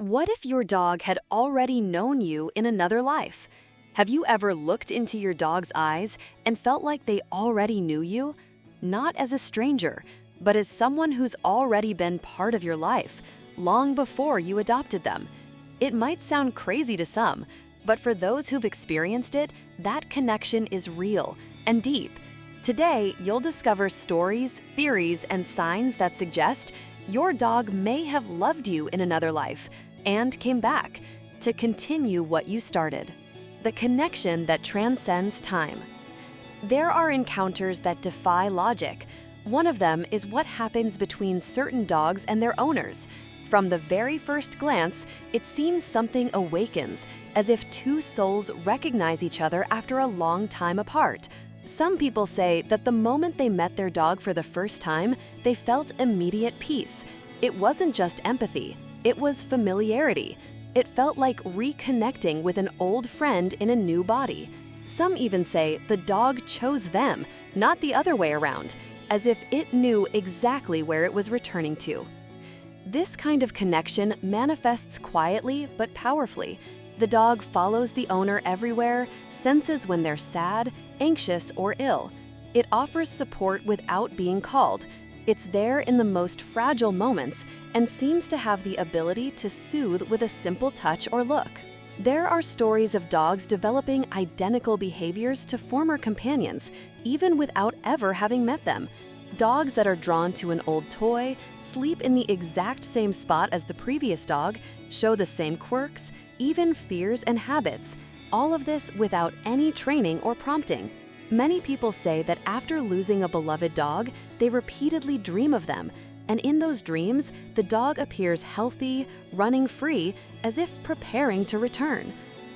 What if your dog had already known you in another life? Have you ever looked into your dog's eyes and felt like they already knew you? Not as a stranger, but as someone who's already been part of your life, long before you adopted them. It might sound crazy to some, but for those who've experienced it, that connection is real and deep. Today, you'll discover stories, theories, and signs that suggest your dog may have loved you in another life and came back to continue what you started. The connection that transcends time. There are encounters that defy logic. One of them is what happens between certain dogs and their owners. From the very first glance, it seems something awakens, as if two souls recognize each other after a long time apart. Some people say that the moment they met their dog for the first time, they felt immediate peace. It wasn't just empathy, it was familiarity. It felt like reconnecting with an old friend in a new body. Some even say the dog chose them, not the other way around, as if it knew exactly where it was returning to. This kind of connection manifests quietly but powerfully. The dog follows the owner everywhere, senses when they're sad, anxious, or ill. It offers support without being called. It's there in the most fragile moments and seems to have the ability to soothe with a simple touch or look. There are stories of dogs developing identical behaviors to former companions, even without ever having met them. Dogs that are drawn to an old toy, sleep in the exact same spot as the previous dog, show the same quirks, even fears and habits, all of this without any training or prompting. Many people say that after losing a beloved dog, they repeatedly dream of them, and in those dreams, the dog appears healthy, running free, as if preparing to return.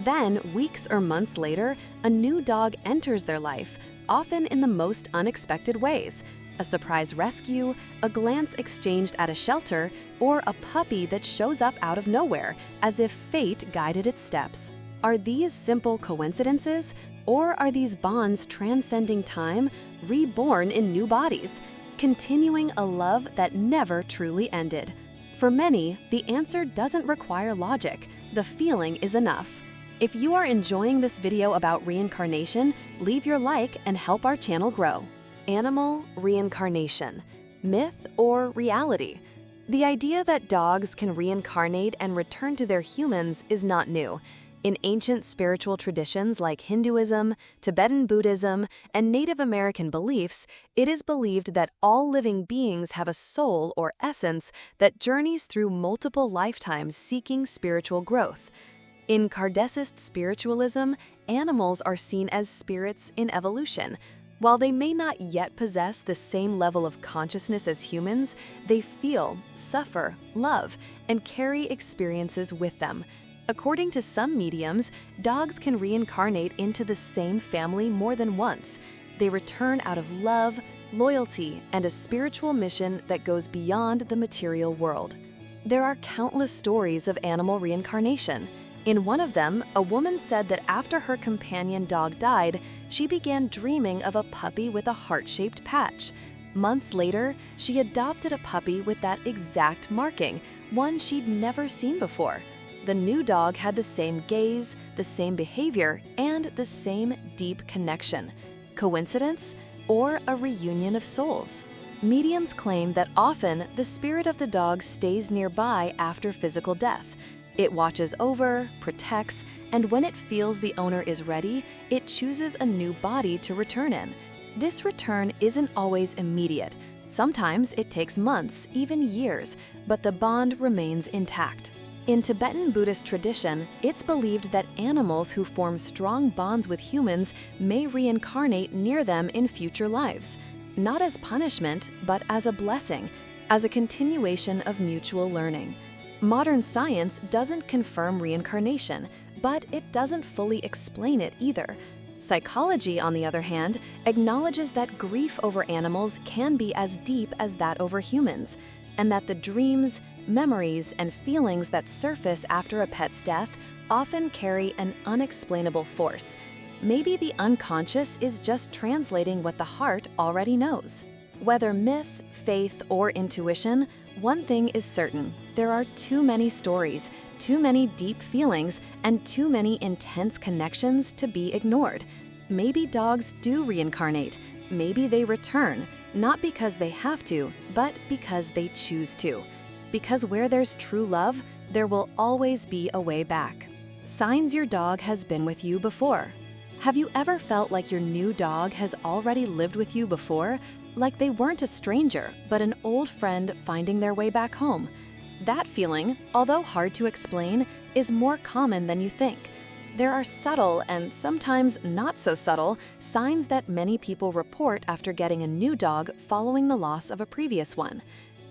Then, weeks or months later, a new dog enters their life, often in the most unexpected ways. A surprise rescue, a glance exchanged at a shelter, or a puppy that shows up out of nowhere, as if fate guided its steps. Are these simple coincidences, or are these bonds transcending time, reborn in new bodies, continuing a love that never truly ended? For many, the answer doesn't require logic. The feeling is enough. If you are enjoying this video about reincarnation, leave your like and help our channel grow. Animal reincarnation, myth or reality? The idea that dogs can reincarnate and return to their humans is not new. In ancient spiritual traditions like Hinduism, Tibetan Buddhism, and Native American beliefs, it is believed that all living beings have a soul or essence that journeys through multiple lifetimes seeking spiritual growth. In Kardecist spiritualism, animals are seen as spirits in evolution. While they may not yet possess the same level of consciousness as humans, they feel, suffer, love, and carry experiences with them. According to some mediums, dogs can reincarnate into the same family more than once. They return out of love, loyalty, and a spiritual mission that goes beyond the material world. There are countless stories of animal reincarnation. In one of them, a woman said that after her companion dog died, she began dreaming of a puppy with a heart-shaped patch. Months later, she adopted a puppy with that exact marking, one she'd never seen before. The new dog had the same gaze, the same behavior, and the same deep connection. Coincidence? Or a reunion of souls? Mediums claim that often the spirit of the dog stays nearby after physical death. It watches over, protects, and when it feels the owner is ready, it chooses a new body to return in. This return isn't always immediate. Sometimes it takes months, even years, but the bond remains intact. In Tibetan Buddhist tradition, it's believed that animals who form strong bonds with humans may reincarnate near them in future lives, not as punishment, but as a blessing, as a continuation of mutual learning. Modern science doesn't confirm reincarnation, but it doesn't fully explain it either. Psychology, on the other hand, acknowledges that grief over animals can be as deep as that over humans, and that the dreams, memories, and feelings that surface after a pet's death often carry an unexplainable force. Maybe the unconscious is just translating what the heart already knows. Whether myth, faith, or intuition, one thing is certain: There are too many stories, too many deep feelings, and too many intense connections to be ignored. Maybe dogs do reincarnate. Maybe they return, not because they have to, but because they choose to. Because where there's true love, there will always be a way back. Signs your dog has been with you before. Have you ever felt like your new dog has already lived with you before? Like they weren't a stranger, but an old friend finding their way back home? That feeling, although hard to explain, is more common than you think. There are subtle and sometimes not so subtle signs that many people report after getting a new dog following the loss of a previous one.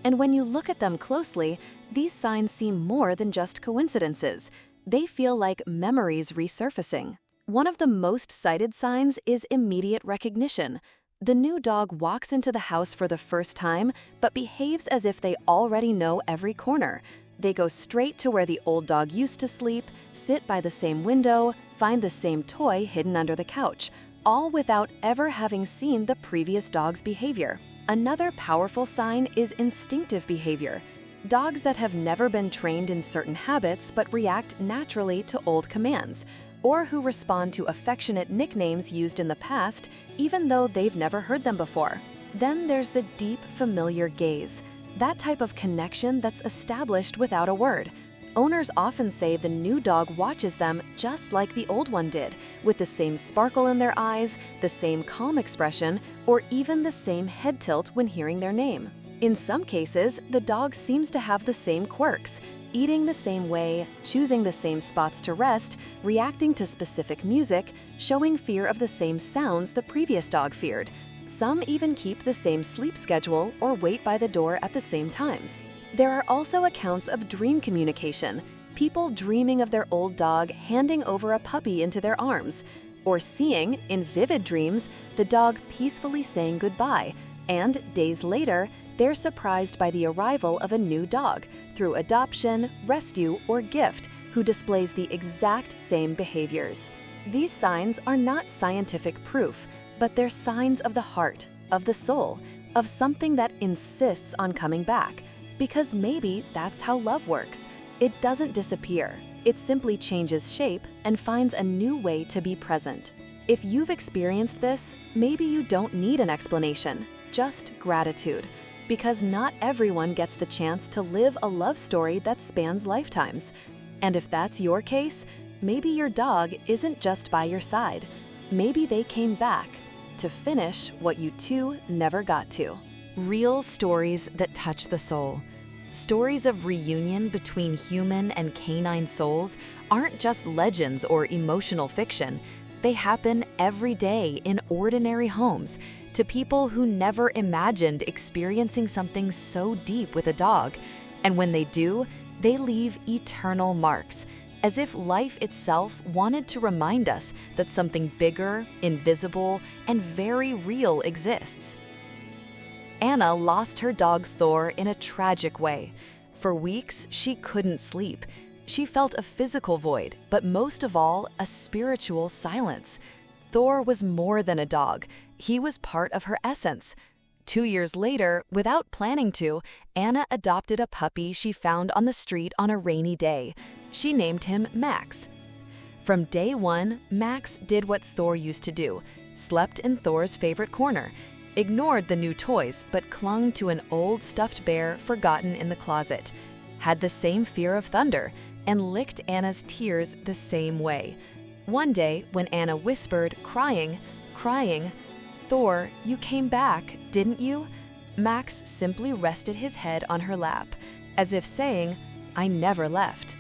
And when you look at them closely, these signs seem more than just coincidences. They feel like memories resurfacing. One of the most cited signs is immediate recognition. The new dog walks into the house for the first time, but behaves as if they already know every corner. They go straight to where the old dog used to sleep, sit by the same window, find the same toy hidden under the couch, all without ever having seen the previous dog's behavior. Another powerful sign is instinctive behavior. Dogs that have never been trained in certain habits but react naturally to old commands, or who respond to affectionate nicknames used in the past, even though they've never heard them before. Then there's the deep, familiar gaze. That type of connection that's established without a word. Owners often say the new dog watches them just like the old one did, with the same sparkle in their eyes, the same calm expression, or even the same head tilt when hearing their name. In some cases, the dog seems to have the same quirks, eating the same way, choosing the same spots to rest, reacting to specific music, showing fear of the same sounds the previous dog feared. Some even keep the same sleep schedule or wait by the door at the same times. There are also accounts of dream communication, people dreaming of their old dog handing over a puppy into their arms, or seeing, in vivid dreams, the dog peacefully saying goodbye, and days later, they're surprised by the arrival of a new dog through adoption, rescue, or gift who displays the exact same behaviors. These signs are not scientific proof, but they're signs of the heart, of the soul, of something that insists on coming back. Because maybe that's how love works. It doesn't disappear. It simply changes shape and finds a new way to be present. If you've experienced this, maybe you don't need an explanation, just gratitude. Because not everyone gets the chance to live a love story that spans lifetimes. And if that's your case, maybe your dog isn't just by your side. Maybe they came back to finish what you two never got to. Real stories that touch the soul. Stories of reunion between human and canine souls aren't just legends or emotional fiction. They happen every day in ordinary homes to people who never imagined experiencing something so deep with a dog. And when they do, they leave eternal marks, as if life itself wanted to remind us that something bigger, invisible, and very real exists. Anna lost her dog Thor in a tragic way. For weeks, she couldn't sleep. She felt a physical void, but most of all, a spiritual silence. Thor was more than a dog. He was part of her essence. 2 years later, without planning to, Anna adopted a puppy she found on the street on a rainy day. She named him Max. From day one, Max did what Thor used to do, slept in Thor's favorite corner, ignored the new toys but clung to an old stuffed bear forgotten in the closet, had the same fear of thunder, and licked Anna's tears the same way. One day, when Anna whispered, crying, "Thor, you came back, didn't you?" Max simply rested his head on her lap, as if saying, "I never left."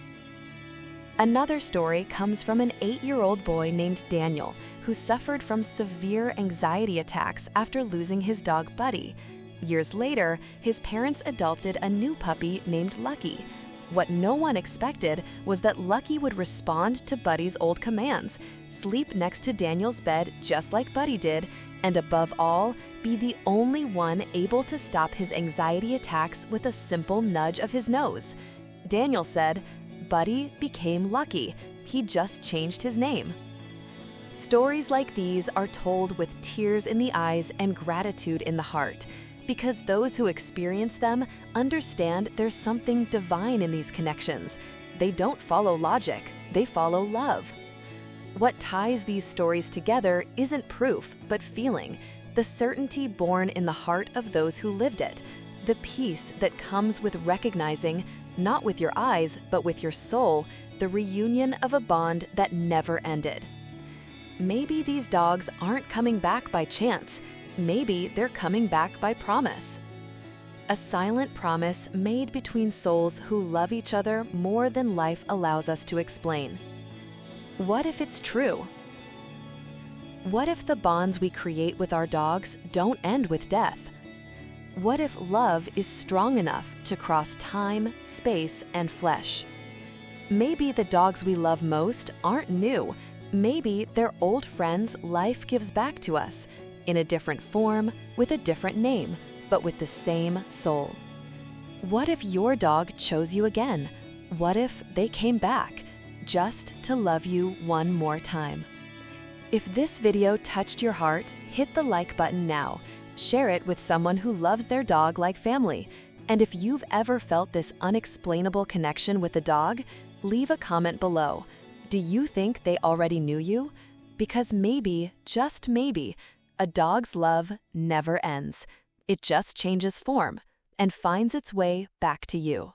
Another story comes from an 8-year-old boy named Daniel, who suffered from severe anxiety attacks after losing his dog Buddy. Years later, his parents adopted a new puppy named Lucky. What no one expected was that Lucky would respond to Buddy's old commands, sleep next to Daniel's bed just like Buddy did, and above all, be the only one able to stop his anxiety attacks with a simple nudge of his nose. Daniel said, "Buddy became Lucky. He just changed his name." Stories like these are told with tears in the eyes and gratitude in the heart. Because those who experience them understand there's something divine in these connections. They don't follow logic, they follow love. What ties these stories together isn't proof, but feeling, the certainty born in the heart of those who lived it, the peace that comes with recognizing, not with your eyes, but with your soul, the reunion of a bond that never ended. Maybe these dogs aren't coming back by chance. Maybe they're coming back by promise. A silent promise made between souls who love each other more than life allows us to explain. What if it's true? What if the bonds we create with our dogs don't end with death? What if love is strong enough to cross time, space, and flesh? Maybe the dogs we love most aren't new. Maybe they're old friends life gives back to us, in a different form, with a different name, but with the same soul. What if your dog chose you again? What if they came back, just to love you one more time? If this video touched your heart, hit the like button now. Share it with someone who loves their dog like family. And if you've ever felt this unexplainable connection with a dog, leave a comment below. Do you think they already knew you? Because maybe, just maybe, a dog's love never ends. It just changes form and finds its way back to you.